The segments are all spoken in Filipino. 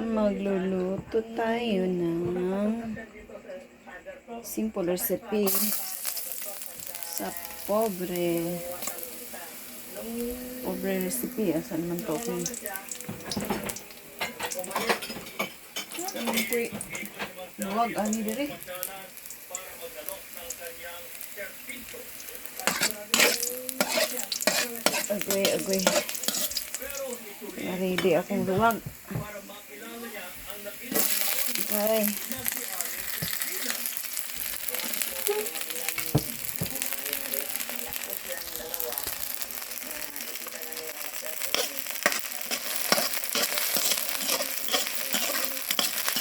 Magluluto tayo ng simple recipe sa pobre recipe. Asan man to? Luwag ani diri. Agoy. Ready akong luwag. Okay.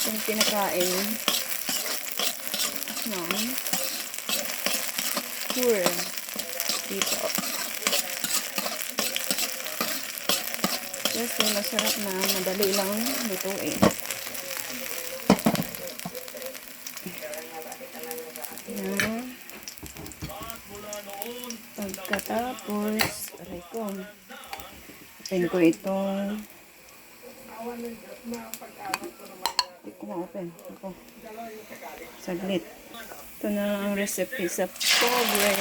Yung pinakain ng tour dito. Kasi masarap na, madali lang lutuin. Pagkatapos, aray ko, open ko itong hindi ko ma-open. Ako. Saglit. Ito na ang recipe sa pobre.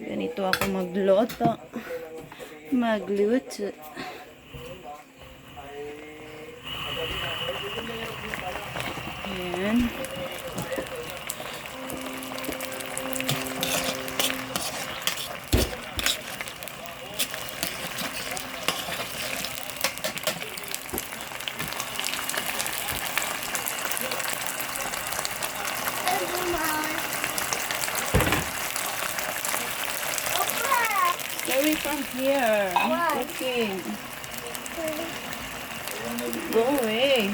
Ganito ako magluto. Ayan. Carry from here. I'm cooking. Go away.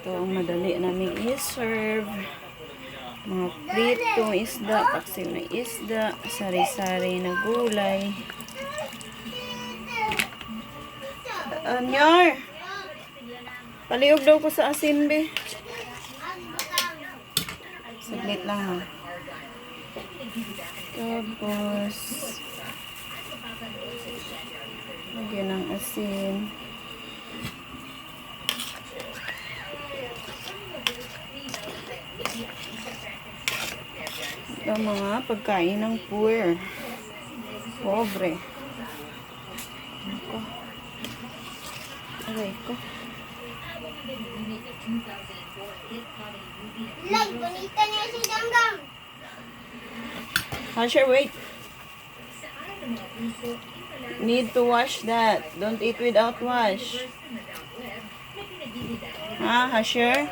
Ito ang madali namin i-serve. Mga pritong isda, paksiw na isda, sari-sari na gulay. Anyar! Paliog daw ko sa asin, be. Saglit lang, ha. Tapos, lagyan ng asin. Ito mga pagkain ng poor. Pobre. Aray ko. Like, bonita niya si Ganggang. Hasher, wait. Need to wash that. Don't eat without wash. Ha, Hasher?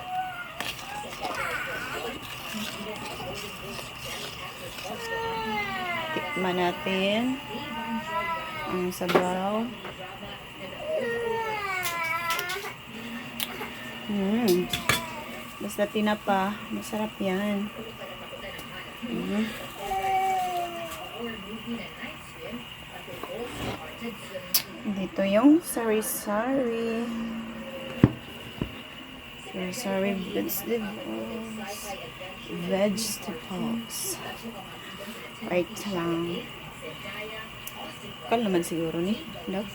Tikman natin ang sabaw. Basta tinapa, masarap yan. Dito yung sari-sari. Sari-sari vegetables. Right lang. Kal naman siguro ni. No?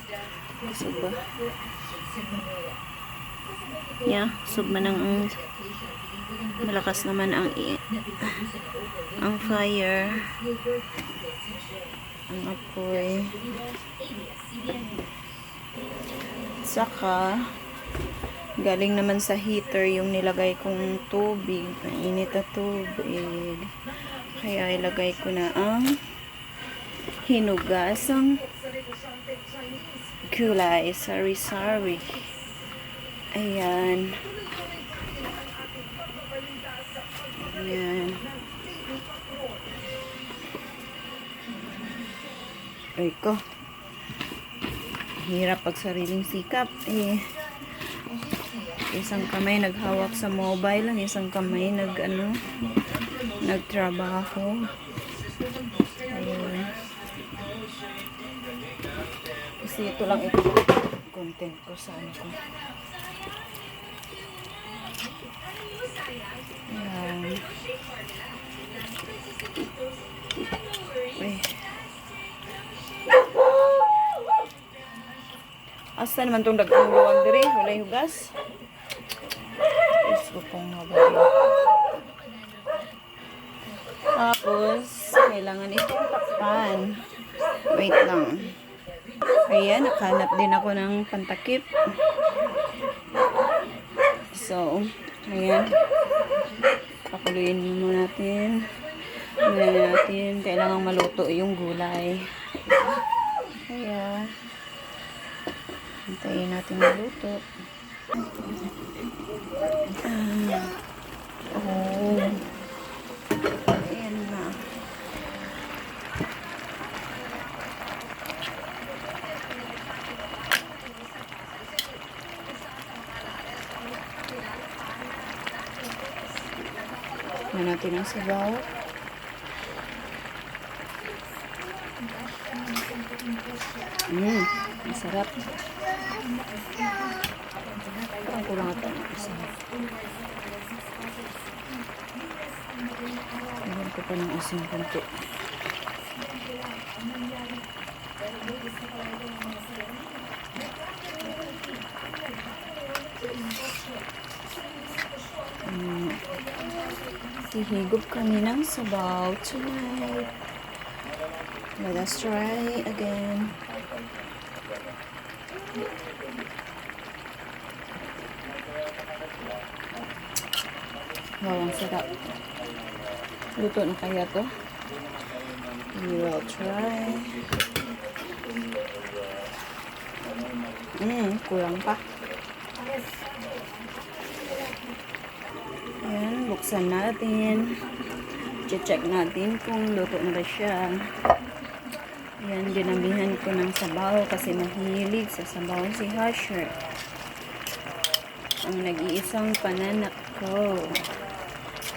Kusog ba? Yeah, kusog man ang malakas naman ang fire. Ang apoy. Saka galing naman sa heater yung nilagay kong tubig, mainit na tubig. Kaya ilagay ko na ang hinugasang gulay, sari-sari. Ayan. Ayan. Ay ko. Mahirap pag sariling sikap. Isang kamay naghawak sa mobile, ang isang kamay nagtrabaho. Ayun. Kasi ito lang ito content ko sa ano ko. Ayan. Uy. Asa naman itong dagang luwag diri? Walay hugas? Gusto kong mabali. Tapos, kailangan itong takpan. Wait lang. Ayan, nakahanap din ako ng pantakip. So, ayan. Pakuluin muna natin. Kailangan maluto yung gulay. Kaya, hintayin natin maluto. Ayan na. Ayan natin ang sabaw. Masarap. Parang kulang ito. Ayan ko pa ng asin konti. Hihigop kami ng sabaw tonight. Let us try again. Wow, ang sarap. Luto na kaya to? We will try. Kulang pa. Ayan, buksan natin. Check natin kung luto na ba siya. Ayan, dinamihan ko ng sabaw kasi mahilig sa sabaw si Husher. Ang nag-iisang pananak ko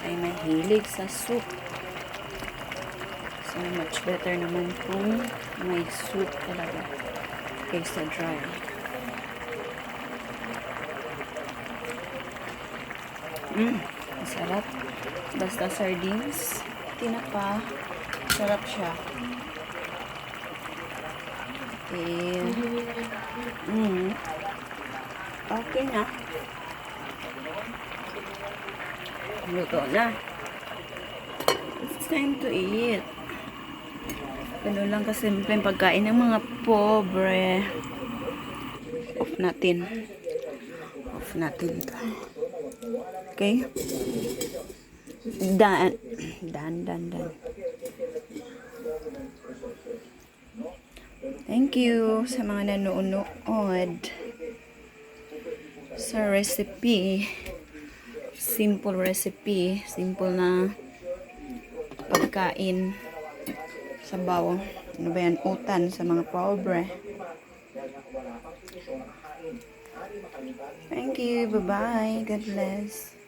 ay mahilig sa soup. So, much better naman kung may soup talaga kaysa dry. Masarap. Basta sardines, tinapa, sarap siya. Okay na. Luto na. It's time to eat. Ganun lang kasimple yung pagkain ng mga pobre. Off natin. Off natin ito. Okay? Done. Thank you sa mga nanonood sa recipe. Simple recipe. Simple na pagkain. Sabaw. Ano ba yan? Utan sa mga pobre. Thank you. Bye-bye. God bless.